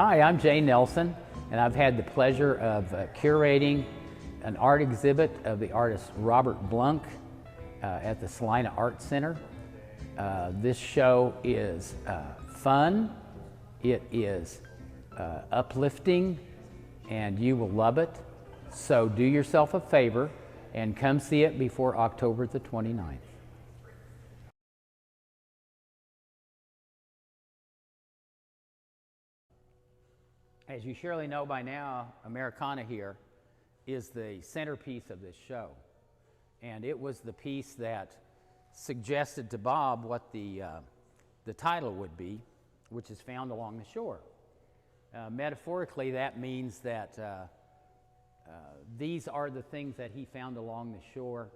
Hi, I'm Jay Nelson, and I've had the pleasure of curating an art exhibit of the artist Robert Blunk at the Salina Art Center. This show is fun, it is uplifting, and you will love it. So do yourself a favor and come see it before October the 29th. As you surely know by now, Americana here is the centerpiece of this show. And it was the piece that suggested to Bob what the title would be, which is Found Along the Shore. Metaphorically, that means that these are the things that he found along the shore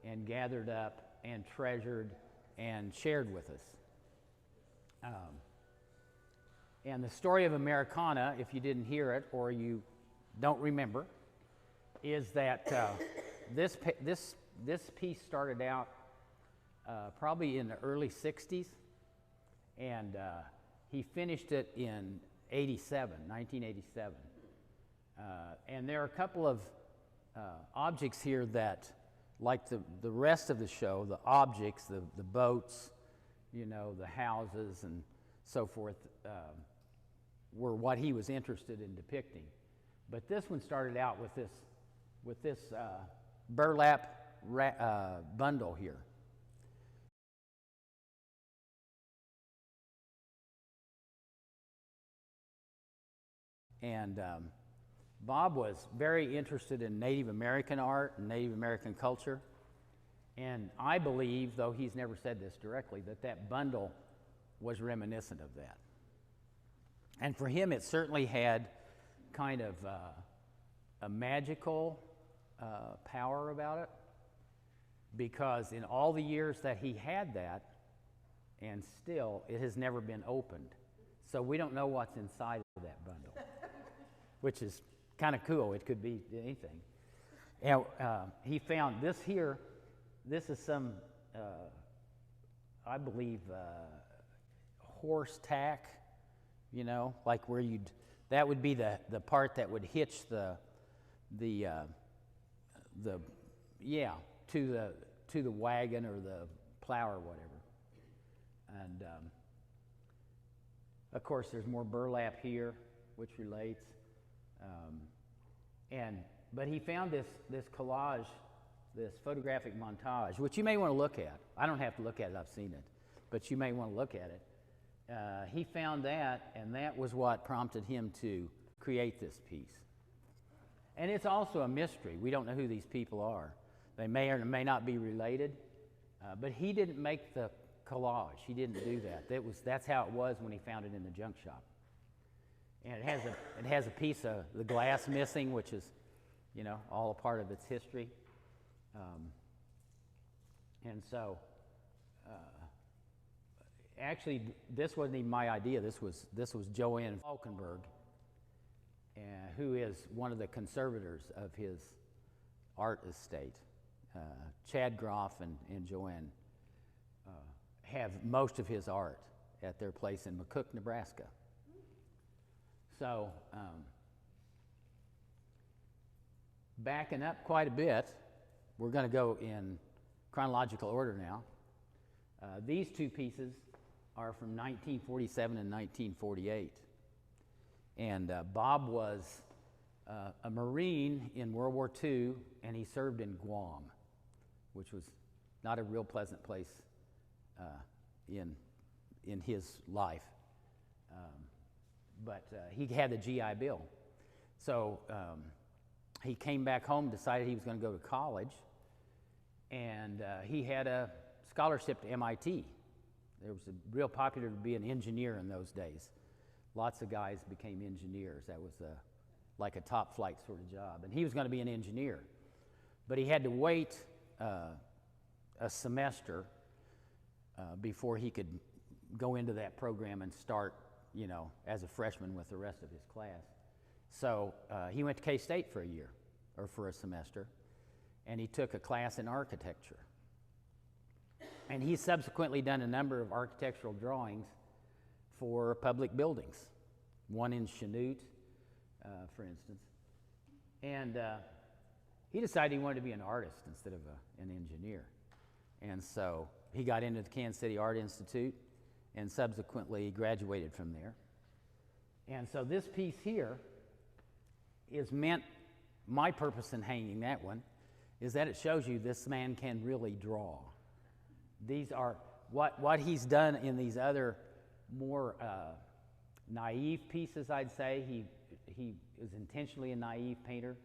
and gathered up and treasured and shared with us. And the story of Americana, if you didn't hear it or you don't remember, is that this piece started out probably in the early 60s, and he finished it in 1987. And there are a couple of objects here that, like the rest of the show, the objects, the boats, you know, the houses and so forth, were what he was interested in depicting. But this one started out with this burlap bundle here. And Bob was very interested in Native American art and Native American culture. And I believe, though he's never said this directly, that bundle was reminiscent of that. And for him, it certainly had kind of a magical power about it, because in all the years that he had that, and still, it has never been opened. So we don't know what's inside of that bundle, which is kind of cool. It could be anything. And he found this here. This is some, I believe, horse tack. You know, like where that would be the part that would hitch to the wagon or the plow or whatever. And of course, there's more burlap here, which relates. But he found this collage, this photographic montage, which you may want to look at. I don't have to look at it; I've seen it, but you may want to look at it. He found that, and that was what prompted him to create this piece. And it's also a mystery. We don't know who these people are. They may or may not be related, but he didn't make the collage. He didn't do that. That's how it was when he found it in the junk shop. And it has a piece of the glass missing, which is, you know, all a part of its history. And so. Actually, this wasn't even my idea. This was Joanne Falkenberg, who is one of the conservators of his art estate. Chad Groff and Joanne have most of his art at their place in McCook, Nebraska. So, backing up quite a bit, we're going to go in chronological order now. These two pieces are from 1947 and 1948. And Bob was a Marine in World War II, and he served in Guam, which was not a real pleasant place in his life. But he had the GI Bill. So he came back home, decided he was going to go to college, and he had a scholarship to MIT. It was real popular to be an engineer in those days. Lots of guys became engineers. That was like a top flight sort of job. And he was going to be an engineer. But he had to wait a semester before he could go into that program and start, you know, as a freshman with the rest of his class. So he went to K-State for a year, or for a semester, and he took a class in architecture. And he's subsequently done a number of architectural drawings for public buildings. one in Schingoethe, for instance. And he decided he wanted to be an artist instead of an engineer. And so he got into the Kansas City Art Institute and subsequently graduated from there. And so this piece here is meant, my purpose in hanging that one is that it shows you this man can really draw. These are what he's done in these other more naive pieces, I'd say. He is intentionally a naive painter.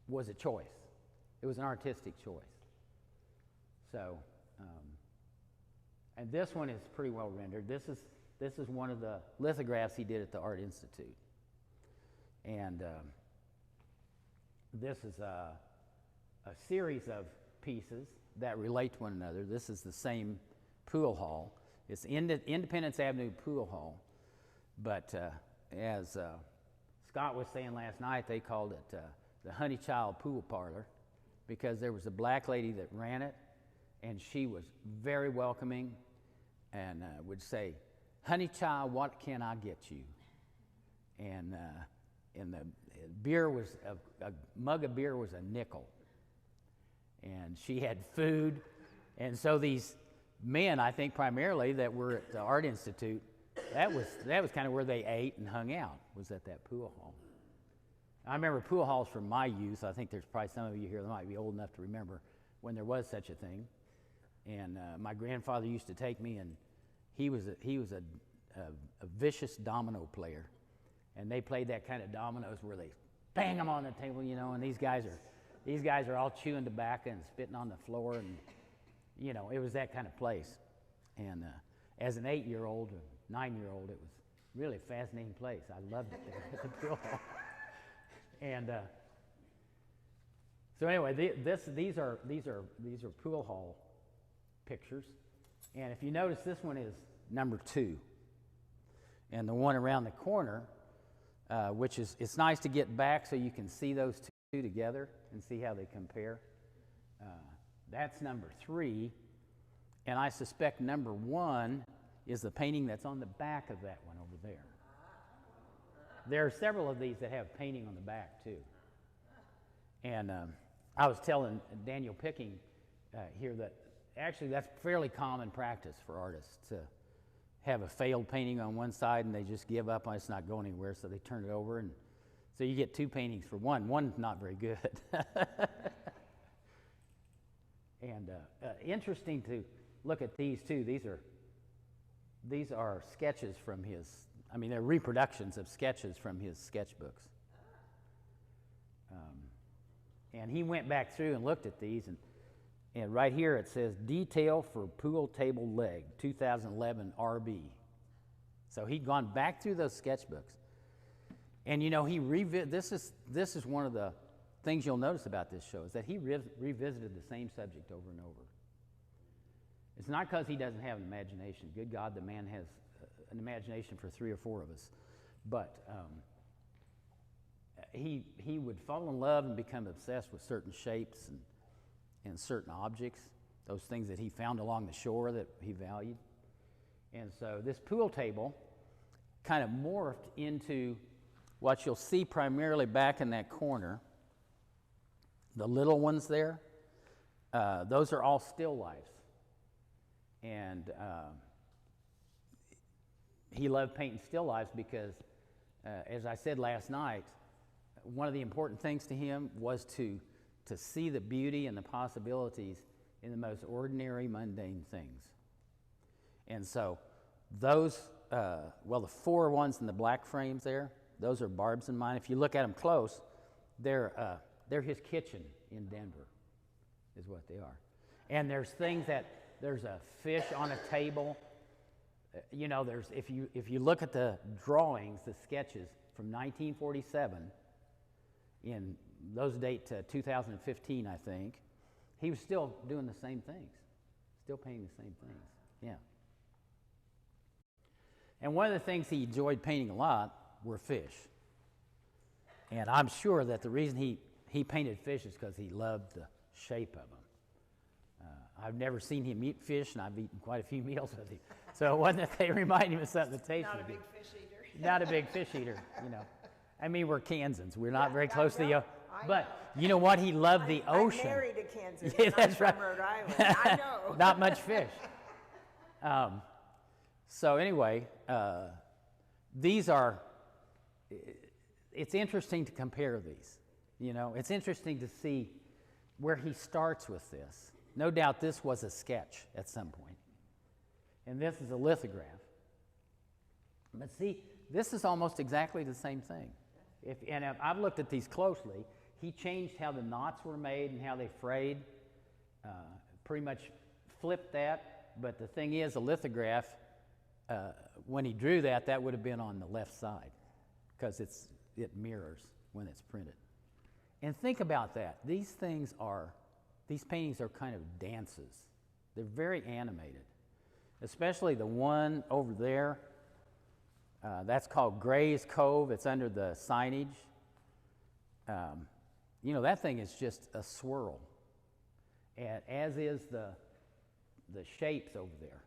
Was a choice. It was an artistic choice. So, and this one is pretty well rendered. This is one of the lithographs he did at the Art Institute. And this is a series of pieces that relate to one another. This is the same pool hall. It's Independence Avenue Pool Hall. But as Scott was saying last night, they called it the Honey Child Pool Parlor because there was a black lady that ran it, and she was very welcoming and would say, "Honey Child, what can I get you?" And the beer was, a mug of beer was a nickel. And she had food. And so these men, I think primarily that were at the Art Institute, that was kind of where they ate and hung out, was at that pool hall. I remember pool halls from my youth. I think there's probably some of you here that might be old enough to remember when there was such a thing. And my grandfather used to take me, and he was a vicious domino player. And they played that kind of dominoes where they bang them on the table, you know, and these guys are all chewing tobacco and spitting on the floor, and, you know, it was that kind of place. And as an 8-year-old or 9-year-old, it was really a fascinating place. I loved it there at the pool hall. And so anyway, these are pool hall pictures. And if you notice, this one is number 2. And the one around the corner, which is, it's nice to get back so you can see those two together and see how they compare. That's number 3. And I suspect number 1 is the painting that's on the back of that one over there. There are several of these that have painting on the back too. And I was telling Daniel Picking here that actually that's fairly common practice for artists to have a failed painting on one side and they just give up on it's not going anywhere, so they turn it over, and so you get 2 paintings for one. One's not very good. And interesting to look at these too. These are sketches from his, I mean, they're reproductions of sketches from his sketchbooks. And he went back through and looked at these, and right here it says, "Detail for Pool Table Leg, 2011 RB." So he'd gone back through those sketchbooks. And you know, this is one of the things you'll notice about this show, is that he revisited the same subject over and over. It's not because he doesn't have an imagination. Good God, the man has an imagination for 3 or 4 of us. But he would fall in love and become obsessed with certain shapes and certain objects, those things that he found along the shore that he valued. And so this pool table kind of morphed into what you'll see primarily back in that corner. The little ones there, those are all still lifes. And he loved painting still lifes because, as I said last night, one of the important things to him was to see the beauty and the possibilities in the most ordinary, mundane things. And so those, the 4 ones in the black frames there, those are Barb's and mine. If you look at them close, they're his kitchen in Denver, is what they are. And there's things there's a fish on a table. You know, if you look at the drawings, the sketches from 1947, in those date to 2015, I think, he was still doing the same things, still painting the same things. Yeah. And one of the things he enjoyed painting a lot were fish. And I'm sure that the reason he painted fish is because he loved the shape of them. I've never seen him eat fish, and I've eaten quite a few meals with him. So it wasn't that they remind him of something that tastes Not a good. big fish eater. Not a big fish eater, you know. I mean, we're Kansans. We're not very close to the know, ocean. But you know what? He loved the ocean. I'm married to Kansas. Yeah, and that's I'm right. from Rhode Island. I know. Not much fish. So anyway, these are, it's interesting to compare these. You know, it's interesting to see where he starts with this. No doubt this was a sketch at some point. And this is a lithograph. But see, this is almost exactly the same thing. If I've looked at these closely. He changed how the knots were made and how they frayed. Pretty much flipped that. But the thing is, a lithograph, when he drew that, that would have been on the left side because it mirrors when it's printed. And think about that. These paintings are kind of dances. They're very animated, especially the one over there. That's called Gray's Cove. It's under the signage. You know, that thing is just a swirl, and as is the shapes over there.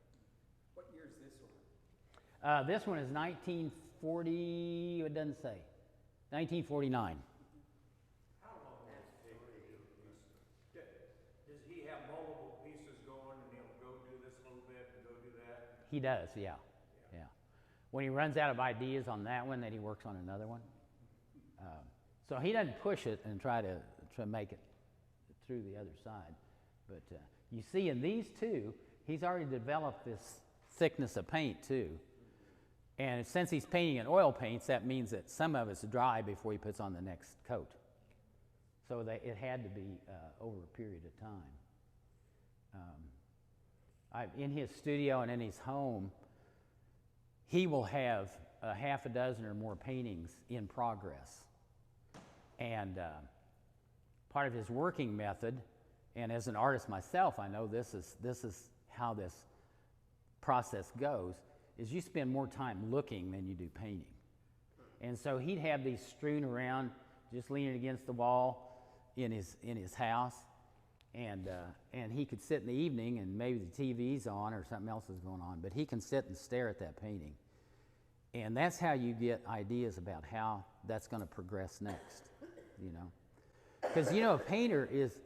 What year is this one? This one is 1940, it doesn't say, 1949. How long does it take to do a piece? Does he have multiple pieces going and he'll go do this a little bit and go do that? He does, yeah. When he runs out of ideas on that one, then he works on another one. So he doesn't push it and try to make it through the other side. But you see in these two, he's already developed this thickness of paint too. And since he's painting in oil paints, that means that some of it's dry before he puts on the next coat. So it had to be over a period of time. In his studio and in his home, he will have a half a dozen or more paintings in progress. And part of his working method, and as an artist myself, I know this is how this process goes, is you spend more time looking than you do painting. And so he'd have these strewn around, just leaning against the wall in his house, and he could sit in the evening and maybe the TV's on or something else is going on, but he can sit and stare at that painting. And that's how you get ideas about how that's going to progress next, you know. Because, you know, a painter is,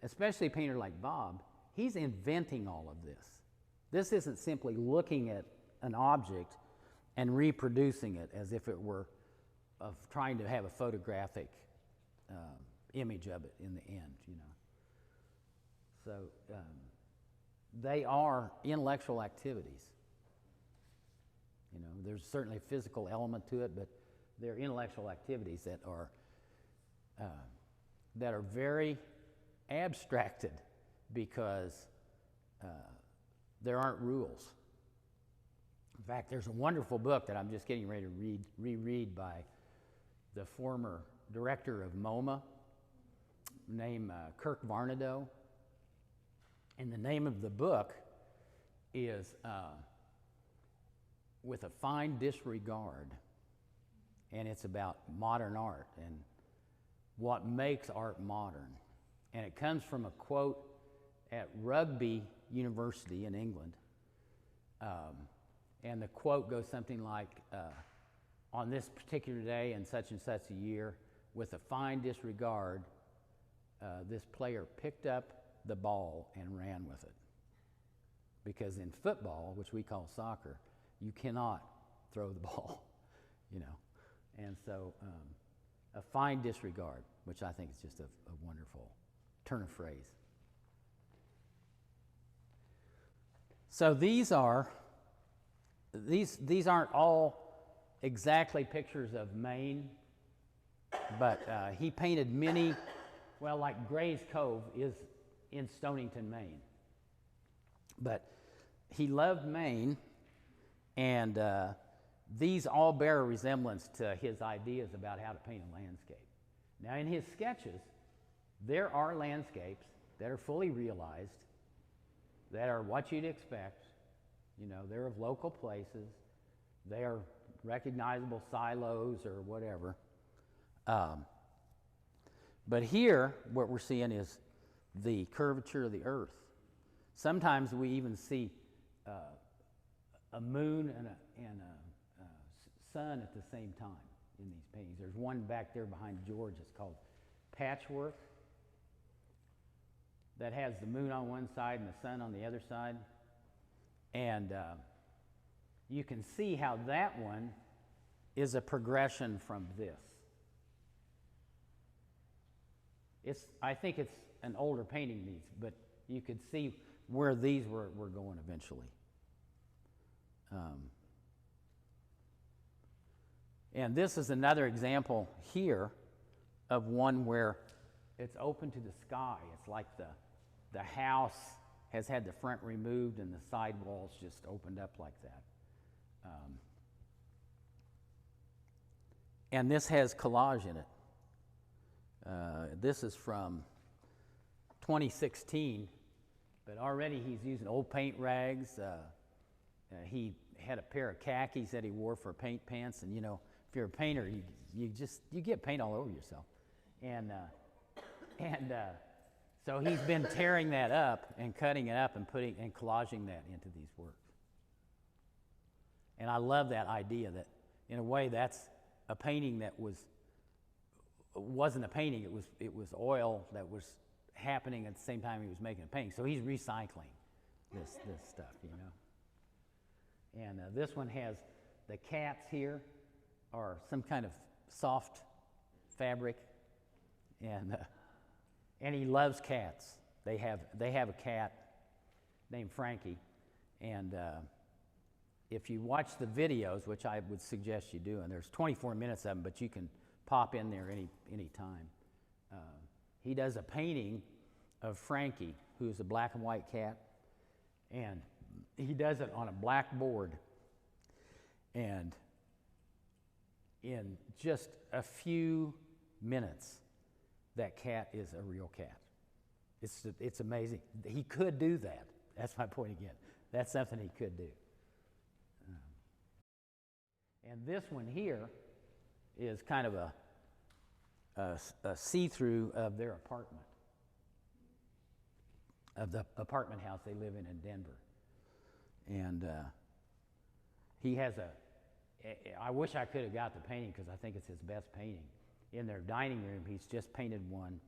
especially a painter like Bob, he's inventing all of this. This isn't simply looking at an object and reproducing it as if it were of trying to have a photographic image of it in the end, you know. So they are intellectual activities. You know, there's certainly a physical element to it, but they're intellectual activities that are very abstracted because there aren't rules. In fact, there's a wonderful book that I'm just getting ready to reread by the former director of MoMA named Kirk Varnado. And the name of the book is With a Fine Disregard. And it's about modern art and what makes art modern. And it comes from a quote at Rugby University in England. And the quote goes something like, on this particular day in such and such a year, with a fine disregard, this player picked up the ball and ran with it. Because in football, which we call soccer, you cannot throw the ball, you know. And so a fine disregard, which I think is just a wonderful turn of phrase. So these aren't all exactly pictures of Maine, but he painted many, well, like Gray's Cove is in Stonington, Maine. But he loved Maine, and these all bear a resemblance to his ideas about how to paint a landscape. Now, in his sketches, there are landscapes that are fully realized, that are what you'd expect. You know, they're of local places. They are recognizable silos or whatever. But here, what we're seeing is the curvature of the earth. Sometimes we even see a moon and a sun at the same time in these paintings. There's one back there behind George. It's called Patchwork, that has the moon on one side and the sun on the other side. And you can see how that one is a progression from this. I think it's an older painting, these, but you could see where these were going eventually. And this is another example here of one where it's open to the sky. It's like the house has had the front removed and the side walls just opened up like that. And this has collage in it. This is from 2016, but already he's using old paint rags. He had a pair of khakis that he wore for paint pants, and you know, if you're a painter, you get paint all over yourself, and so he's been tearing that up and cutting it up and collaging that into these works. And I love that idea that, in a way, that's a painting that wasn't a painting. It was oil that was happening at the same time he was making a painting. So he's recycling this stuff, you know. And this one has the cats here, or some kind of soft fabric, and he loves cats. They have a cat named Frankie, and if you watch the videos, which I would suggest you do, and there's 24 minutes of them, but you can pop in there any time. He does a painting of Frankie, who's a black and white cat, and he does it on a black board, and in just a few minutes, that cat is a real cat. It's amazing. He could do that. That's my point again. That's something he could do. And this one here is kind of a see-through of their apartment, of the apartment house they live in Denver. And he has I wish I could have got the painting because I think it's his best painting. In their dining room, he's just painted one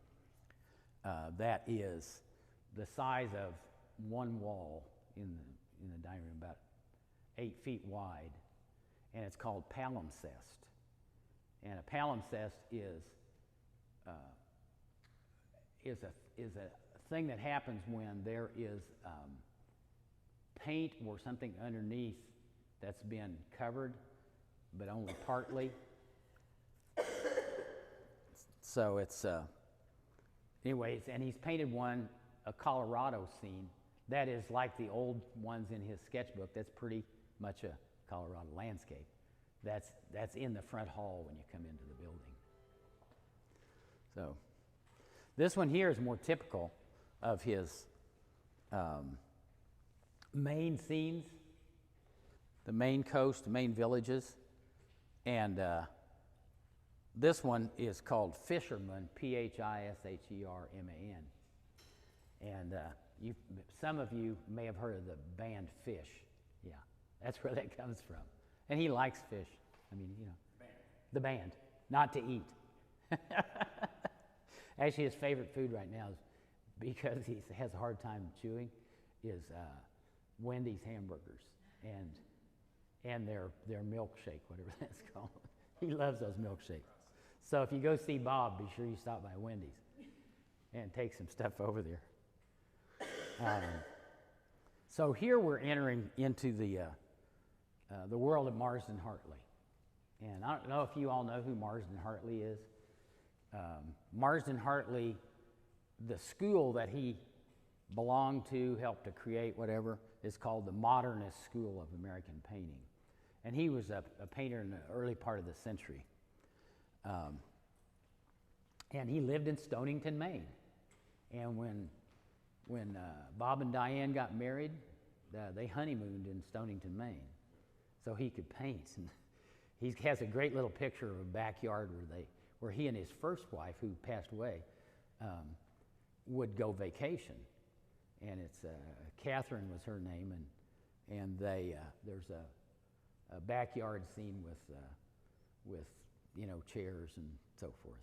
that is the size of one wall in the dining room, about 8 feet wide, and it's called palimpsest. And a palimpsest is a thing that happens when there is paint or something underneath that's been covered, but only partly. So it's, anyways, and he's painted a Colorado scene that is like the old ones in his sketchbook. That's pretty much a Colorado landscape. That's in the front hall when you come into the building. So this one here is more typical of his main scenes, the Maine coast, the Maine villages, and this one is called Fisherman, P-H-I-S-H-E-R-M-A-N. And some of you may have heard of the band Fish. Yeah, that's where that comes from. And he likes fish. I mean, you know, the band, not to eat. Actually, his favorite food right now, is because he has a hard time chewing, is Wendy's hamburgers and their milkshake, whatever that's called. He loves those milkshakes. So if you go see Bob, be sure you stop by Wendy's and take some stuff over there. So here we're entering into the world of Marsden Hartley. And I don't know if you all know who Marsden Hartley is. Marsden Hartley, the school that he belonged to, helped to create, whatever, is called the Modernist School of American Painting. And he was a painter in the early part of the century. And he lived in Stonington, Maine. And when Bob and Diane got married, they honeymooned in Stonington, Maine, so he could paint. And he has a great little picture of a backyard where he and his first wife, who passed away, would go vacation. and it's Catherine was her name, and they there's a backyard scene with chairs and so forth,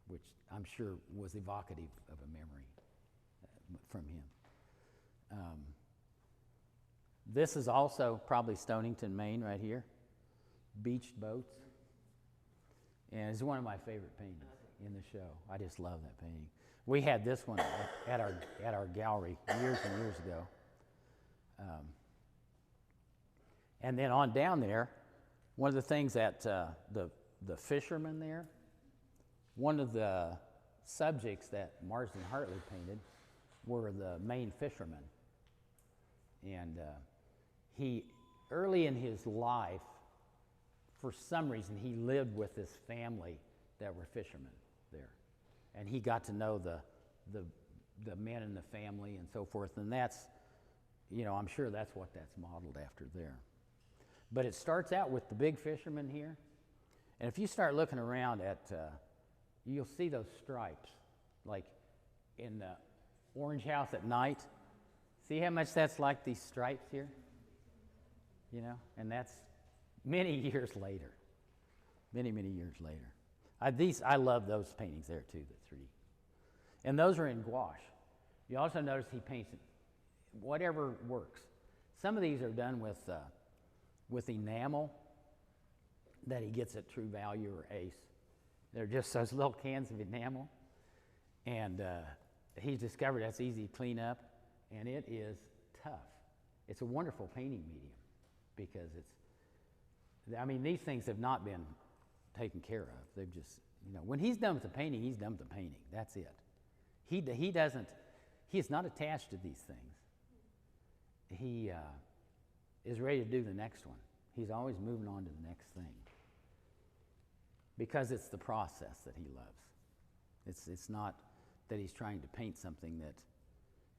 which I'm sure was evocative of a memory from him. This is also probably Stonington, Maine, right here. Beached boats. And it's one of my favorite paintings in the show. I just love that painting. We had this one at our gallery years and years ago. And then on down there, one of the things that the fishermen there, one of the subjects that Marsden Hartley painted were the Maine fishermen. And he, early in his life, for some reason, he lived with this family that were fishermen there. And he got to know the men in the family and so forth. And that's, I'm sure that's what that's modeled after there. But it starts out with the big fishermen here. And if you start looking around at, you'll see those stripes, like in the orange house at night. See how much that's like these stripes here? And that's many years later. Many, many years later. I love those paintings there too, the 3D. And those are in gouache. You also notice he paints whatever works. Some of these are done with enamel that he gets at True Value or Ace. They're just those little cans of enamel. And he's discovered that's easy to clean up, and it is tough. It's a wonderful painting medium because these things have not been taken care of. They've just, when he's done with the painting, he's done with the painting. That's it. He is not attached to these things. He is ready to do the next one. He's always moving on to the next thing because it's the process that he loves. It's not that he's trying to paint something that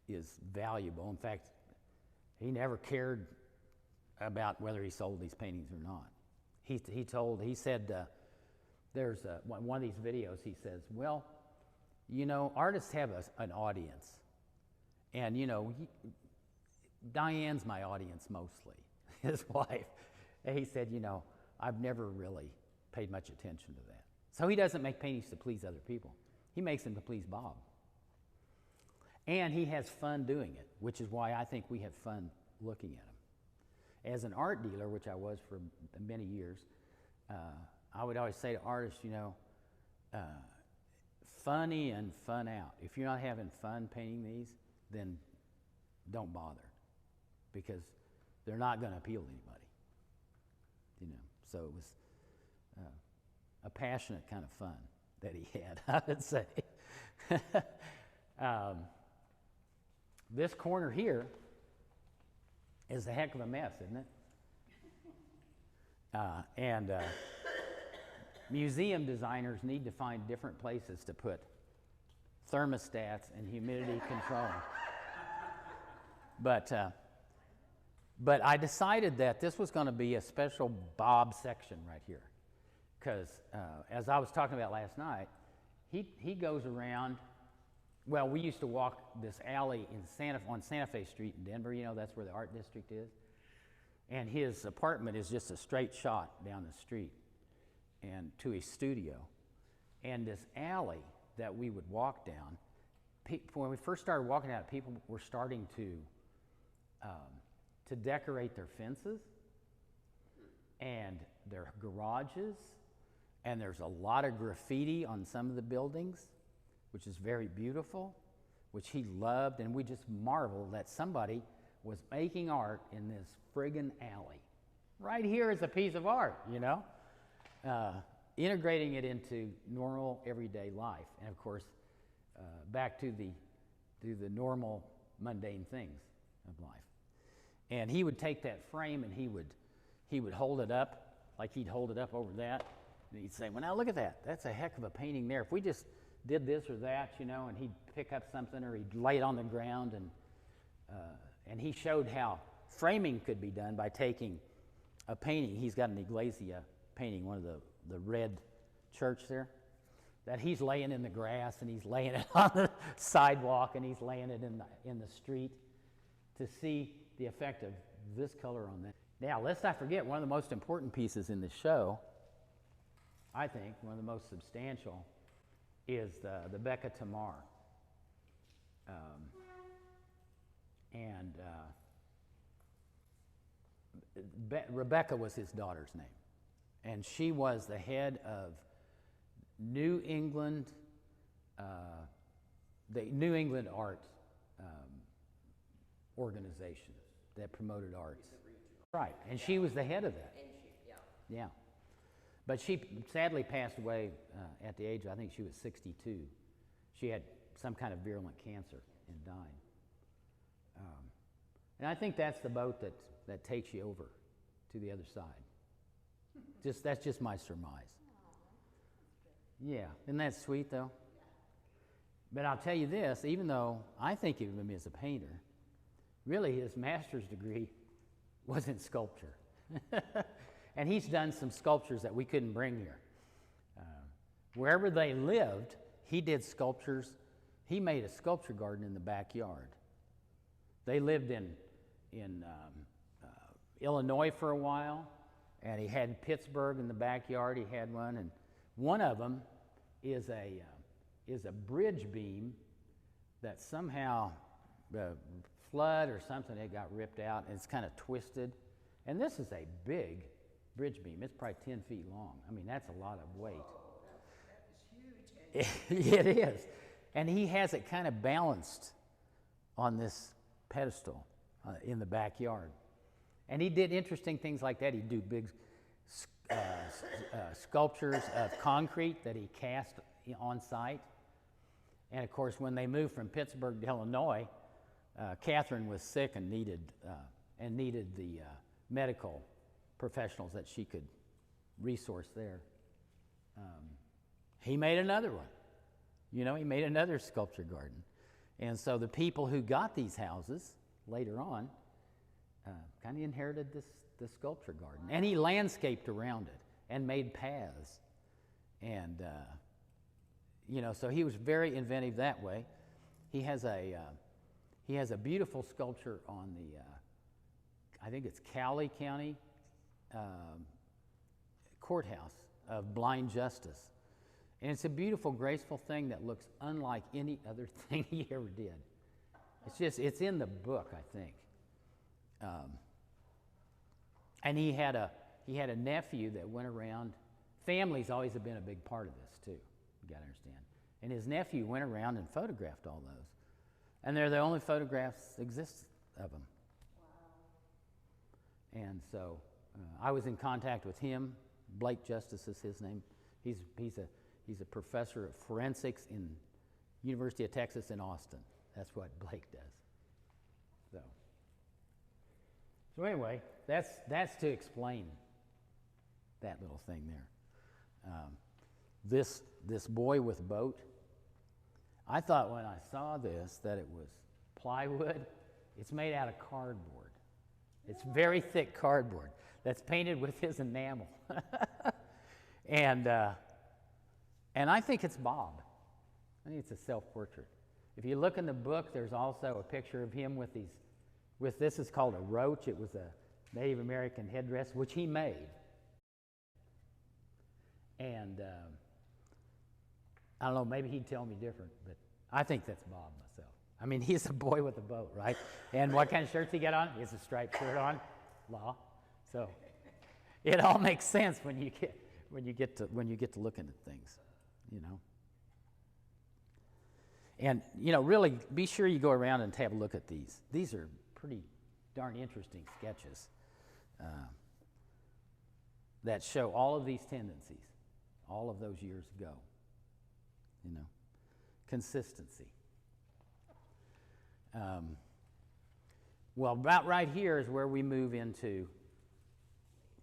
is valuable. In fact, he never cared about whether he sold these paintings or not. He said, there's one of these videos, he says, well, artists have an audience. And, Diane's my audience mostly, his wife. And he said, I've never really paid much attention to that. So he doesn't make paintings to please other people. He makes them to please Bob. And he has fun doing it, which is why I think we have fun looking at him. As an art dealer, which I was for many years, I would always say to artists, funny and fun out. If you're not having fun painting these, then don't bother, because they're not going to appeal to anybody. So it was a passionate kind of fun that he had, I would say. This corner here is a heck of a mess, isn't it? Museum designers need to find different places to put thermostats and humidity control. But I decided that this was going to be a special Bob section right here, because as I was talking about last night, he goes around. Well, we used to walk this alley on Santa Fe Street in Denver. That's where the art district is. And his apartment is just a straight shot down the street and to his studio. And this alley that we would walk down, when we first started walking out, people were starting to decorate their fences and their garages. And there's a lot of graffiti on some of the buildings, which is very beautiful, which he loved, and we just marveled that somebody was making art in this friggin' alley. Right here is a piece of art, integrating it into normal everyday life, and of course, back to the normal mundane things of life. And he would take that frame and he would hold it up, like he'd hold it up over that, and he'd say, well, now look at that. That's a heck of a painting there. If we just did this or that, and he'd pick up something or he'd lay it on the ground, and he showed how framing could be done by taking a painting. He's got an Iglesia painting, one of the red church there. that he's laying in the grass and he's laying it on the sidewalk and he's laying it in the street, to see the effect of this color on that. Now, lest I forget, one of the most important pieces in the show, I think, one of the most substantial, is the Becca Tamar. Rebecca was his daughter's name, and she was the head of New England, the New England art organization that promoted arts. Right, and she was the head of that. Yeah. But she sadly passed away at the age of, I think she was 62. She had some kind of virulent cancer and died. And I think that's the boat that takes you over to the other side. That's just my surmise. Yeah, isn't that sweet though? But I'll tell you this, even though I think of him as a painter, really his master's degree was in sculpture. And he's done some sculptures that we couldn't bring here. Wherever they lived, he did sculptures. He made a sculpture garden in the backyard. They lived in Illinois for a while, and he had Pittsburgh in the backyard. He had one, and one of them is a bridge beam that somehow flood or something, it got ripped out, and it's kind of twisted. And this is a big bridge beam. It's probably 10 feet long. I mean, that's a lot of weight. That is huge. It is. And he has it kind of balanced on this pedestal in the backyard. And he did interesting things like that. He'd do big sculptures of concrete that he cast on site. And of course, when they moved from Pittsburgh to Illinois, Catherine was sick and needed the medical professionals that she could resource there. He made another one. He made another sculpture garden. And so the people who got these houses later on kind of inherited this sculpture garden. And he landscaped around it and made paths. And, so he was very inventive that way. He has a beautiful sculpture on the, I think it's Cowley County courthouse of blind justice. And it's a beautiful, graceful thing that looks unlike any other thing he ever did. It's in the book, I think. And he had a nephew that went around. Families always have been a big part of this too. You got to understand. And his nephew went around and photographed all those, and they're the only photographs that exist of him. Wow. And so I was in contact with him. Blake Justice is his name. He's a professor of forensics in University of Texas in Austin. That's what Blake does. So anyway, that's to explain that little thing there. This boy with boat, I thought when I saw this that it was plywood. It's made out of cardboard. It's very thick cardboard that's painted with his enamel. And I think it's Bob. I think it's a self-portrait. If you look in the book, there's also a picture of him with this is called a roach. It was a Native American headdress, which he made. And I don't know, maybe he'd tell me different, but I think that's Bob myself. I mean, he's a boy with a boat, right? And what kind of shirts he got on? He has a striped shirt on, law. So it all makes sense when you get to looking at things, And really be sure you go around and have a look at these. These are pretty darn interesting sketches that show all of these tendencies, all of those years ago. Consistency. Well, about right here is where we move into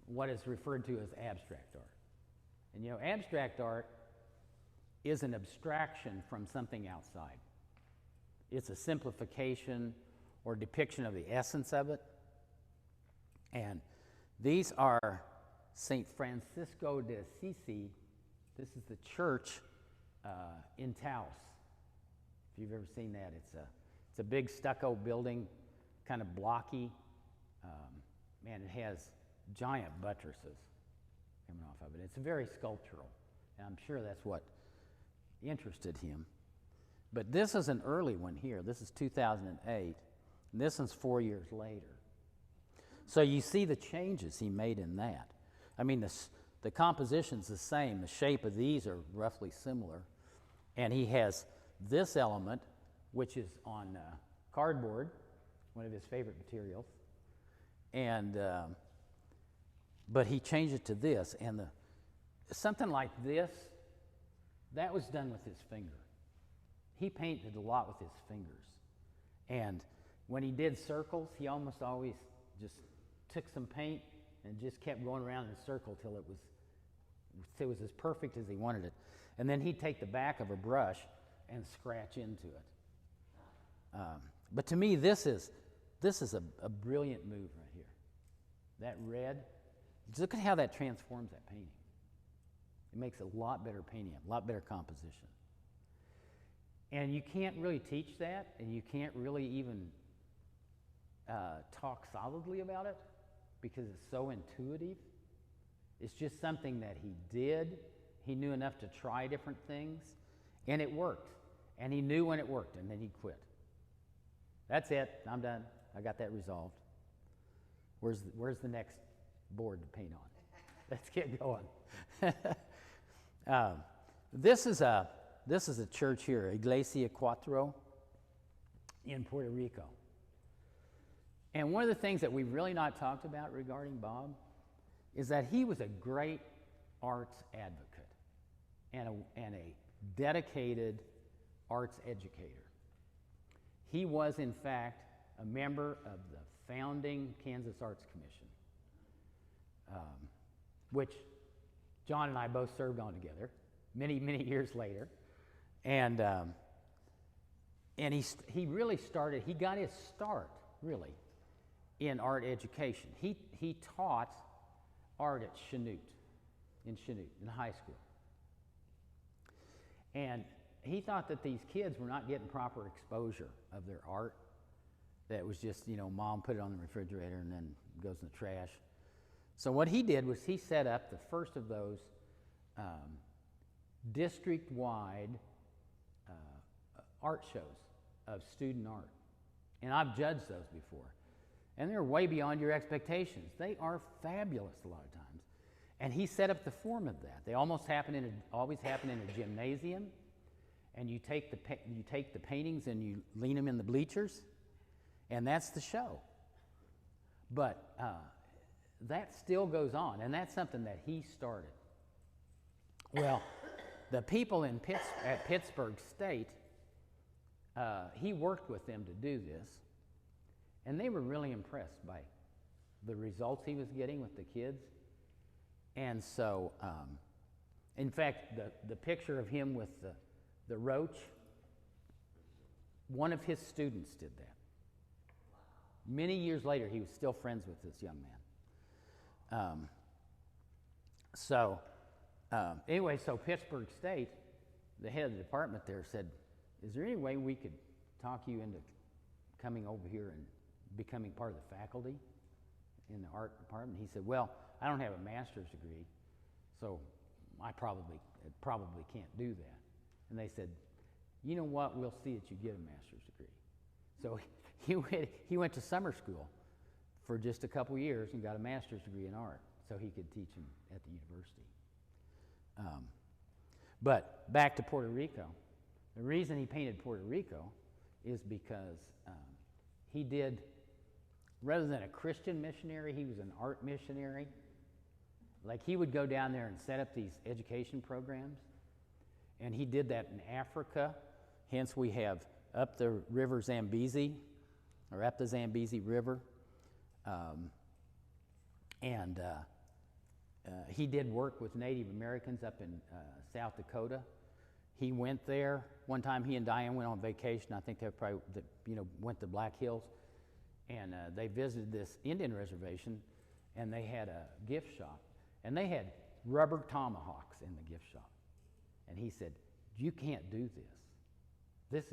what is referred to as abstract art. And abstract art is an abstraction from something outside. It's a simplification or depiction of the essence of it. And these are St. Francisco de Assisi. This is the church in Taos. If you've ever seen that, it's a big stucco building, kind of blocky. Man, it has giant buttresses coming off of it. It's very sculptural, and I'm sure that's what interested him. But this is an early one here. This is 2008, and this one's 4 years later. So you see the changes he made in that. I mean, the composition's the same. The shape of these are roughly similar. And he has this element, which is on cardboard, one of his favorite materials. And but he changed it to this. And something like this, that was done with his finger. He painted a lot with his fingers. And when he did circles, he almost always just took some paint and just kept going around in a circle till it was as perfect as he wanted it. And then he'd take the back of a brush and scratch into it. But to me, this is a brilliant move right here. That red, look at how that transforms that painting. It makes a lot better painting, a lot better composition. And you can't really teach that, and you can't really even talk solidly about it because it's so intuitive. It's just something that he did. He knew enough to try different things, and it worked. And he knew when it worked, and then he quit. That's it. I'm done. I got that resolved. Where's the next board to paint on? Let's get going. This is a church here, Iglesia Cuatro, in Puerto Rico. And one of the things that we've really not talked about regarding Bob is that he was a great arts advocate and a dedicated arts educator. He was, in fact, a member of the founding Kansas Arts Commission, which John and I both served on together many, many years later. And he really started, he got his start, really, in art education. He taught art at Schingoethe, in high school. And he thought that these kids were not getting proper exposure of their art. That was just, mom put it on the refrigerator and then it goes in the trash. So what he did was he set up the first of those district-wide art shows of student art. And I've judged those before. And they're way beyond your expectations. They are fabulous a lot of times. And he set up the form of that. They always happen in a gymnasium. And you take the paintings and you lean them in the bleachers. And that's the show. But that still goes on. And that's something that he started. Well, the people at Pittsburgh State, he worked with them to do this, and they were really impressed by the results he was getting with the kids. And so, in fact, the picture of him with the roach, one of his students did that. Many years later, he was still friends with this young man. Anyway, so Pittsburgh State, the head of the department there said, is there any way we could talk you into coming over here and becoming part of the faculty in the art department? He said, well, I don't have a master's degree, so I probably can't do that. And they said, you know what, we'll see that you get a master's degree. So he went to summer school for just a couple years and got a master's degree in art so he could teach him at the university. But back to Puerto Rico. The reason he painted Puerto Rico is because he did, rather than a Christian missionary, he was an art missionary. Like he would go down there and set up these education programs. And he did that in Africa. Hence we have up the river Zambezi, or up the Zambezi River. He did work with Native Americans up in South Dakota. He went there. One time he and Diane went on vacation. I think they probably went to Black Hills. And they visited this Indian reservation, and they had a gift shop. And they had rubber tomahawks in the gift shop. And he said, you can't do this.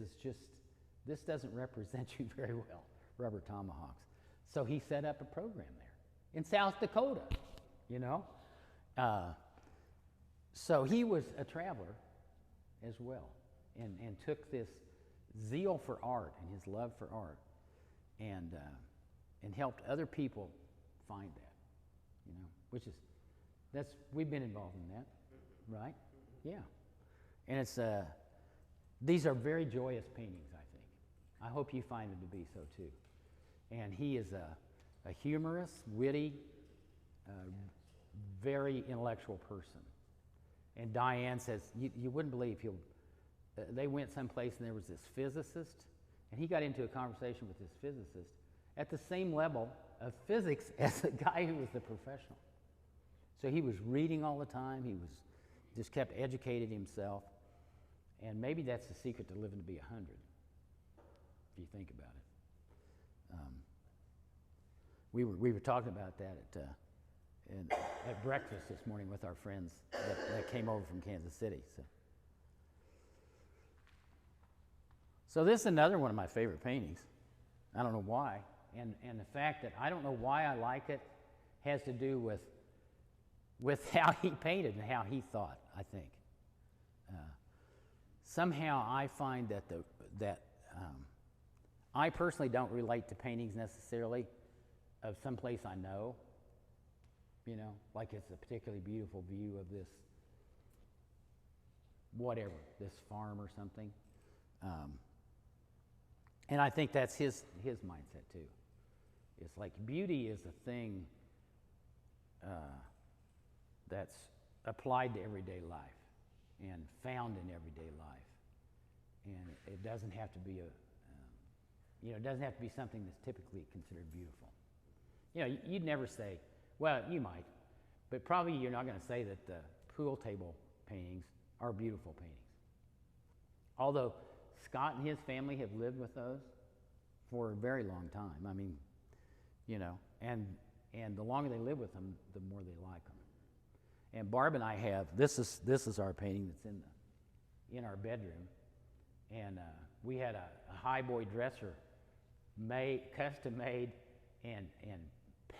This doesn't represent you very well, rubber tomahawks. So he set up a program there in South Dakota, you know. So he was a traveler as well, and took this zeal for art and his love for art, and helped other people find that, you know, we've been involved in that, right? Yeah, and these are very joyous paintings, I think. I hope you find them to be so too. And he is a humorous, witty, very intellectual person. And Diane says, you wouldn't believe they went someplace and there was this physicist, and he got into a conversation with this physicist at the same level of physics as the guy who was the professional. So he was reading all the time, just kept educating himself, and maybe that's the secret to living to be 100, if you think about it. We were talking about that at breakfast this morning with our friends that came over from Kansas City. So this is another one of my favorite paintings. I don't know why, and the fact that I don't know why I like it has to do with how he painted and how he thought, I think. Somehow I find that I personally don't relate to paintings necessarily of some place I know, you know, like it's a particularly beautiful view of this, whatever, this farm or something. And I think that's his mindset too. It's like beauty is a thing that's applied to everyday life and found in everyday life. And it doesn't have to be it doesn't have to be something that's typically considered beautiful. You know, you'd never say, well, you might, but probably you're not going to say that the pool table paintings are beautiful paintings. Although Scott and his family have lived with those for a very long time. I mean, you know, and the longer they live with them, the more they like them. And Barb and I have, this is our painting that's in our bedroom, and we had a high boy dresser custom made and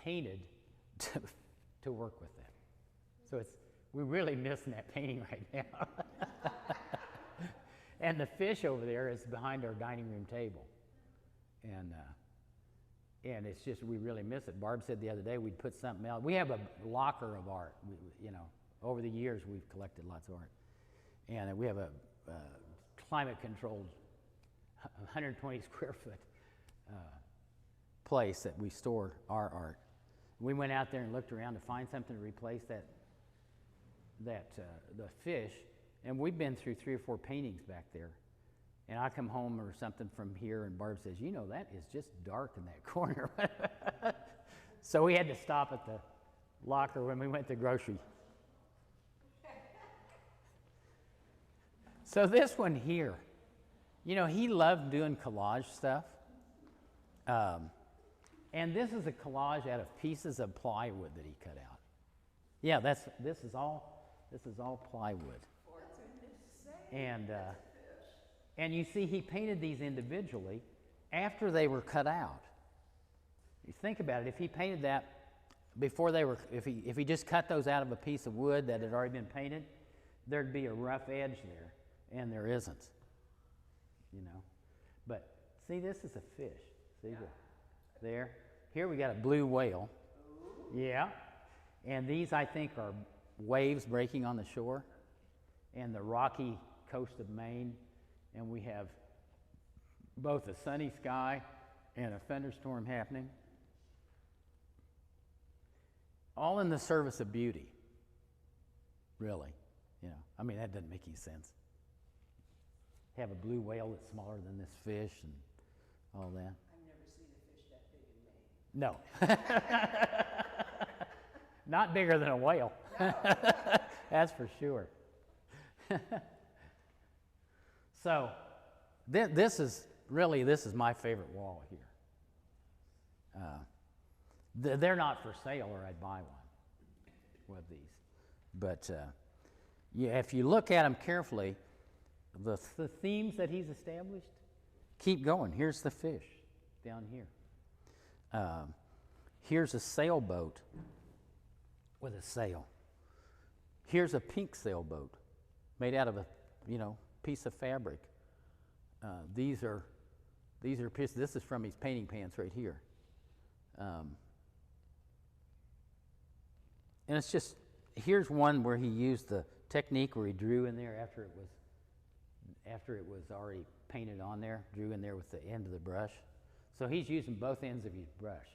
painted to work with that. So we're really missing that painting right now. And the fish over there is behind our dining room table, and it's just, we really miss it. Barb said the other day we'd put something else. We have a locker of art. You know, over the years we've collected lots of art, and we have a climate-controlled 120 square foot place that we store our art. We went out there and looked around to find something to replace the fish, and we've been through 3 or 4 paintings back there. And I come home or something from here, and Barb says, you know, that is just dark in that corner. So we had to stop at the locker when we went to grocery. So this one here, you know, he loved doing collage stuff. And this is a collage out of pieces of plywood that he cut out. Yeah, this is all plywood. And you see, he painted these individually after they were cut out. You think about it, if he painted that before they were, if he just cut those out of a piece of wood that had already been painted, there'd be a rough edge there, and there isn't, you know. But see, this is a fish. See there? Here we got a blue whale. Yeah. And these, I think, are waves breaking on the shore and the rocky coast of Maine. And we have both a sunny sky and a thunderstorm happening. All in the service of beauty, really. You know, I mean, that doesn't make any sense. Have a blue whale that's smaller than this fish and all that. I've never seen a fish that big in Maine. No. Not bigger than a whale. No. That's for sure. So this is my favorite wall here. They're not for sale, or I'd buy one of these. But yeah, if you look at them carefully, the themes that he's established keep going. Here's the fish down here. Here's a sailboat with a sail. Here's a pink sailboat made out of a piece of fabric. These are pieces. This is from his painting pans right here. And it's just, here's one where he used the technique where he drew in there after it was already painted on there, drew in there with the end of the brush. So he's using both ends of his brush,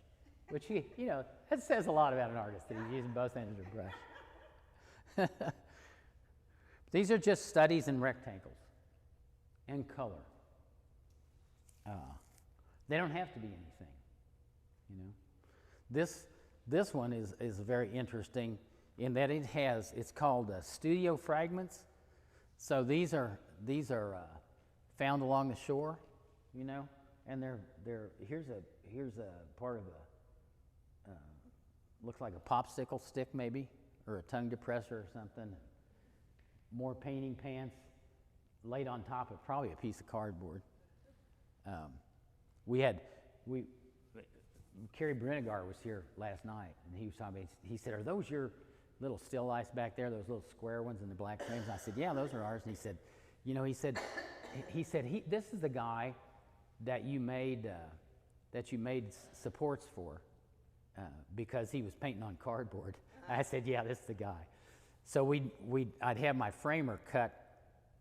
which that says a lot about an artist, that he's using both ends of the brush. These are just studies in rectangles and color. They don't have to be anything, This one is very interesting in that it's called studio fragments. So these are found along the shore, and here's a part of looks like a popsicle stick maybe, or a tongue depressor or something. More painting pans laid on top of probably a piece of cardboard. Kerry Brinegar was here last night, and he was talking about, he said, "Are those your little still lifes back there, those little square ones in the black frames?" And I said, "Yeah, those are ours." And he said, "This is the guy that you made supports for because he was painting on cardboard." I said, "Yeah, this is the guy." So I'd have my framer cut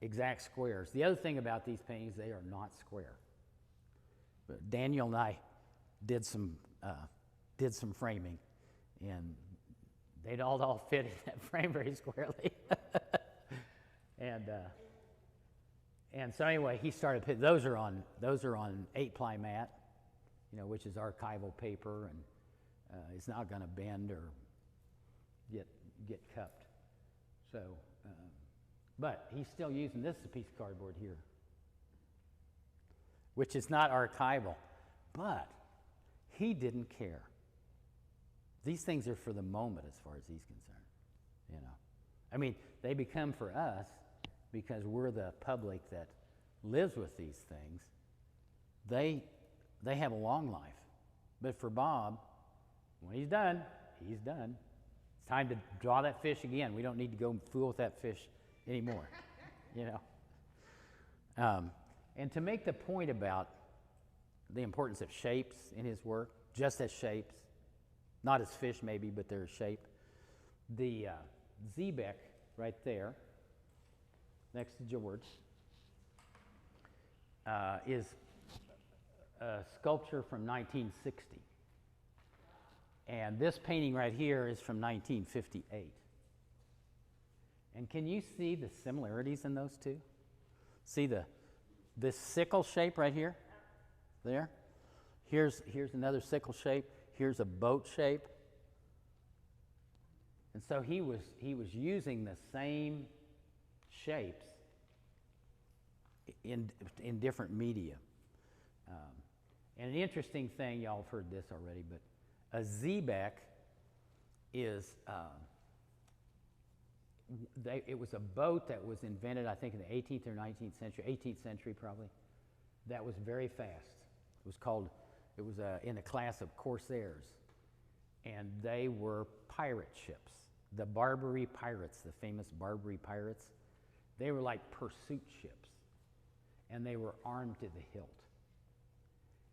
exact squares. The other thing about these paintings, they are not square. But Daniel and I did some framing, and they'd all fit in that frame very squarely. and so anyway, he started. Those are on 8-ply mat, which is archival paper, and it's not going to bend or get cupped. So, but he's still using this as a piece of cardboard here, which is not archival, but he didn't care. These things are for the moment as far as he's concerned, I mean, they become for us because we're the public that lives with these things. They have a long life. But for Bob, when he's done, he's done. It's time to draw that fish again. We don't need to go fool with that fish anymore, And to make the point about the importance of shapes in his work, just as shapes, not as fish maybe, but they're a shape. The Zebek right there, next to George, is a sculpture from 1960. And this painting right here is from 1958. And can you see the similarities in those two? See this sickle shape right here? There? Here's another sickle shape. Here's a boat shape. And so he was using the same shapes in different media. And an interesting thing, y'all have heard this already, but a Zebek is it was a boat that was invented, I think, in the 18th or 19th century, 18th century probably, that was very fast. It was in a class of corsairs, and they were pirate ships. The Barbary pirates, the famous Barbary pirates, they were like pursuit ships, and they were armed to the hilt.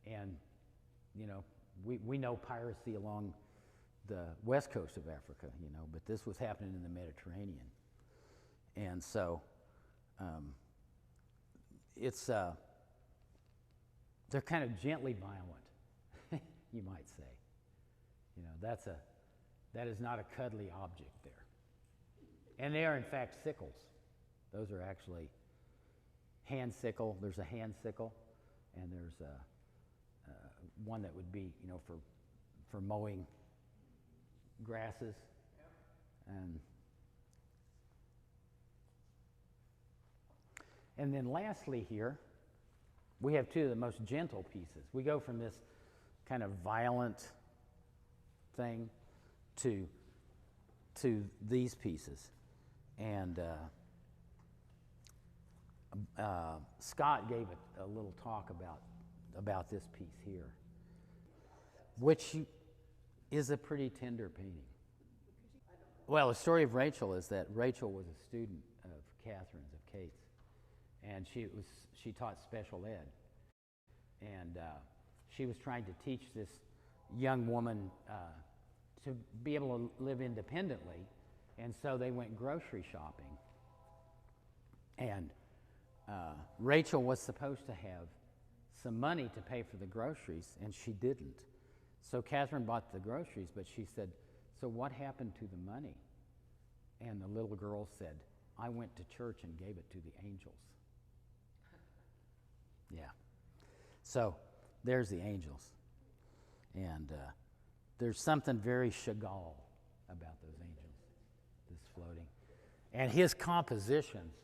And, we know piracy along the west coast of Africa, but this was happening in the Mediterranean. And so they're kind of gently violent, you might say. That is not a cuddly object there. And they are in fact sickles. Those are actually hand sickle. There's a hand sickle, and there's one that would be, for mowing grasses. And then lastly here, we have two of the most gentle pieces. We go from this kind of violent thing to these pieces. And Scott gave a little talk about this piece here, which is a pretty tender painting. Well, the story of Rachel is that Rachel was a student of Catherine's, of Kate's, and she taught special ed, and she was trying to teach this young woman to be able to live independently, and so they went grocery shopping, and Rachel was supposed to have some money to pay for the groceries, and she didn't. So Catherine bought the groceries, but she said, "So what happened to the money?" And the little girl said, "I went to church and gave it to the angels." Yeah. So there's the angels. And there's something very Chagall about those angels, this floating. And his compositions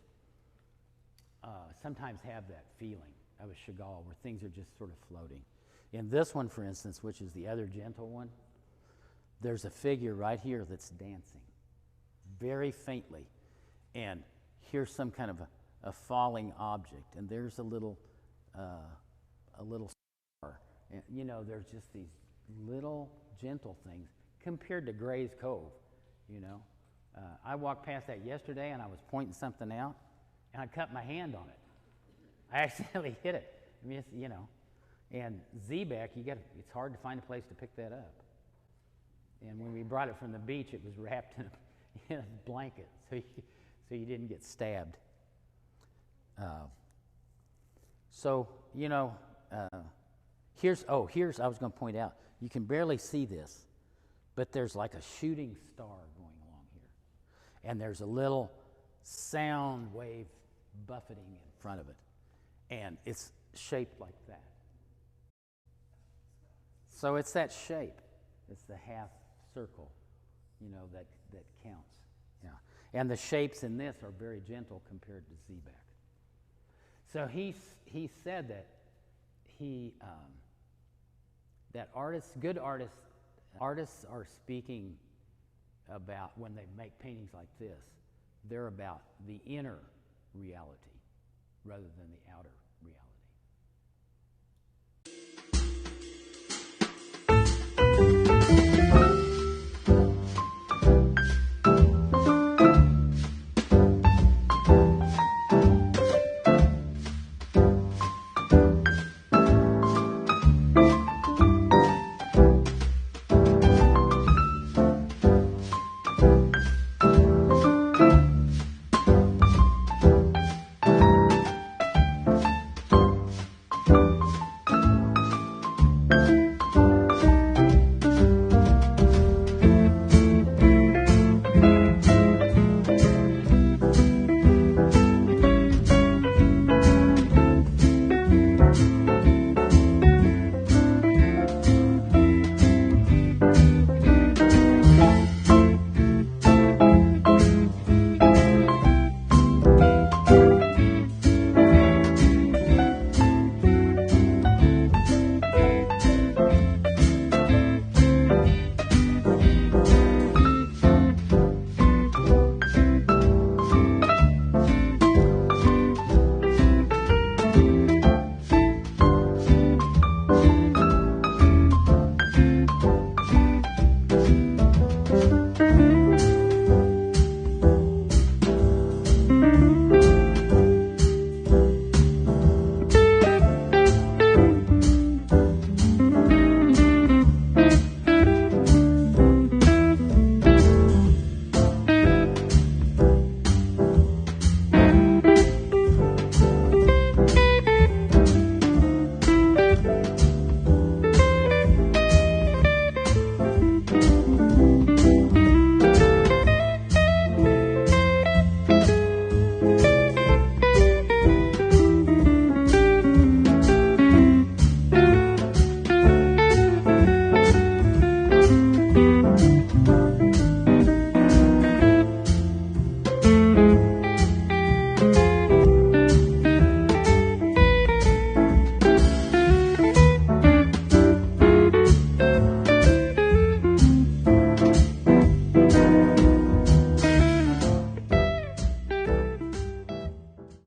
sometimes have that feeling of a Chagall where things are just sort of floating. In this one, for instance, which is the other gentle one, there's a figure right here that's dancing very faintly. And here's some kind of a falling object. And there's a little star. And, you know, there's just these little gentle things compared to Gray's Cove, you know. I walked past that yesterday and I was pointing something out and I cut my hand on it. I accidentally hit it. I mean, it's, you know, and Zebek, it's hard to find a place to pick that up. And when we brought it from the beach, it was wrapped in a blanket, so you didn't get stabbed. So, you know, here's I was going to point out, you can barely see this, but there's like a shooting star going along here. And there's a little sound wave buffeting in front of it. And it's shaped like that. So it's that shape. It's the half circle, you know, that counts. Yeah. And the shapes in this are very gentle compared to Zebek. So he said that that good artists are speaking about, when they make paintings like this, they're about the inner reality rather than the outer reality.